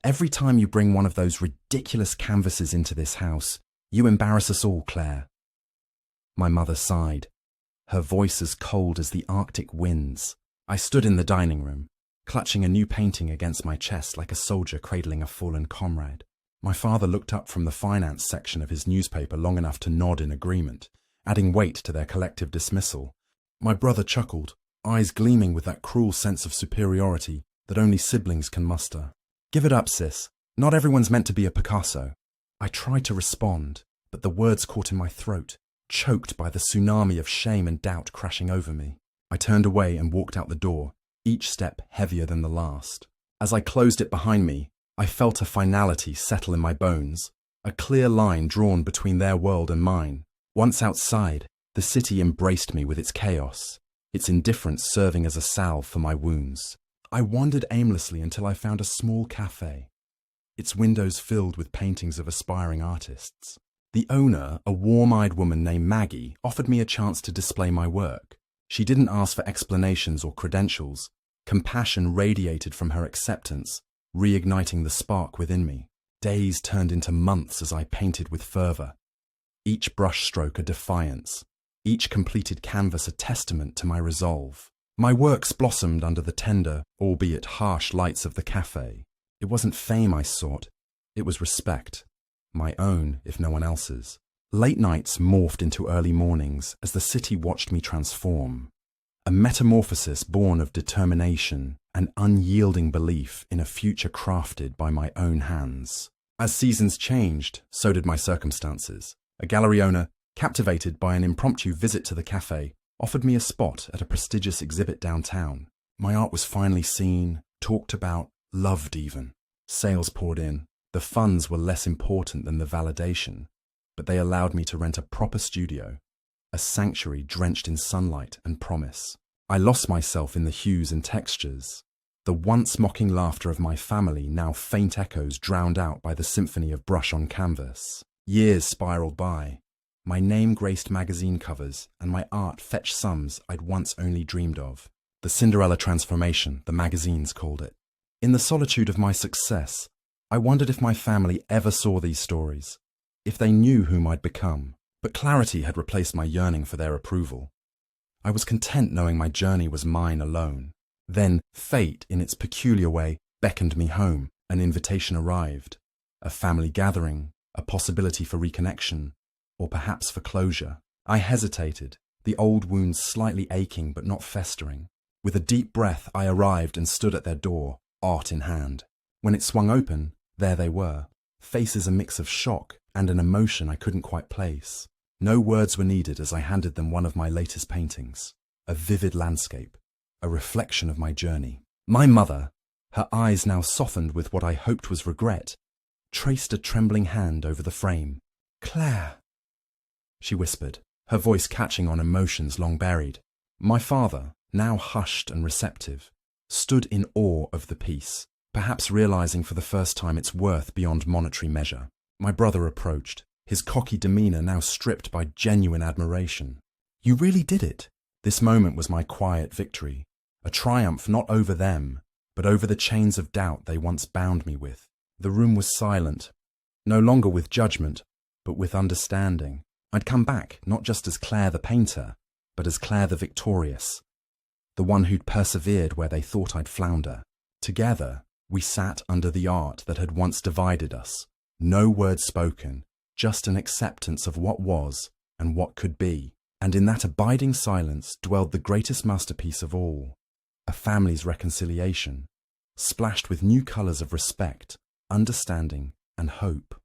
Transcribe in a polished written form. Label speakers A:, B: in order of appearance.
A: Every time you bring one of those ridiculous canvases into this house, you embarrass us all, Claire." My mother sighed, her voice as cold as the Arctic winds. I stood in the dining room, clutching a new painting against my chest like a soldier cradling a fallen comrade. My father looked up from the finance section of his newspaper long enough to nod in agreement, adding weight to their collective dismissal. My brother chuckled, eyes gleaming with that cruel sense of superiority that only siblings can muster. "Give it up, sis. Not everyone's meant to be a Picasso." I tried to respond, but the words caught in my throat, choked by the tsunami of shame and doubt crashing over me. I turned away and walked out the door, each step heavier than the last. As I closed it behind me, I felt a finality settle in my bones, a clear line drawn between their world and mine. Once outside, the city embraced me with its chaos, its indifference serving as a salve for my wounds. I wandered aimlessly until I found a small cafe, its windows filled with paintings of aspiring artists. The owner, a warm-eyed woman named Maggie, offered me a chance to display my work. She didn't ask for explanations or credentials. Compassion radiated from her acceptance, reigniting the spark within me. Days turned into months as I painted with fervour, each brushstroke a defiance, each completed canvas a testament to my resolve. My works blossomed under the tender, albeit harsh lights of the cafe. It wasn't fame I sought, it was respect, my own if no one else's. Late nights morphed into early mornings as the city watched me transform, a metamorphosis born of determination and unyielding belief in a future crafted by my own hands. As seasons changed, so did my circumstances. A gallery owner, captivated by an impromptu visit to the cafe, offered me a spot at a prestigious exhibit downtown. My art was finally seen, talked about, loved even. Sales poured in. The funds were less important than the validation, but they allowed me to rent a proper studio, a sanctuary drenched in sunlight and promise. I lost myself in the hues and textures, the once mocking laughter of my family now faint echoes drowned out by the symphony of brush on canvas. Years spiraled by. My name graced magazine covers, and my art fetched sums I'd once only dreamed of. The Cinderella transformation, the magazines called it. In the solitude of my success, I wondered if my family ever saw these stories, if they knew whom I'd become. But clarity had replaced my yearning for their approval. I was content knowing my journey was mine alone. Then fate, in its peculiar way, beckoned me home. An invitation arrived. A family gathering, a possibility for reconnection, or perhaps for closure. I hesitated, the old wounds slightly aching but not festering. With a deep breath, I arrived and stood at their door, art in hand. When it swung open, there they were, faces a mix of shock and an emotion I couldn't quite place. No words were needed as I handed them one of my latest paintings, a vivid landscape, a reflection of my journey. My mother, her eyes now softened with what I hoped was regret, traced a trembling hand over the frame. "Claire," she whispered, her voice catching on emotions long buried. My father, now hushed and receptive, stood in awe of the piece, perhaps realizing for the first time its worth beyond monetary measure. My brother approached, his cocky demeanor now stripped by genuine admiration. "You really did it." This moment was my quiet victory, a triumph not over them, but over the chains of doubt they once bound me with. The room was silent, no longer with judgment, but with understanding. I'd come back not just as Claire the painter, but as Claire the victorious, the one who'd persevered where they thought I'd flounder. Together, we sat under the art that had once divided us. No words spoken, just an acceptance of what was and what could be. And in that abiding silence dwelled the greatest masterpiece of all, a family's reconciliation, splashed with new colors of respect, understanding, and hope.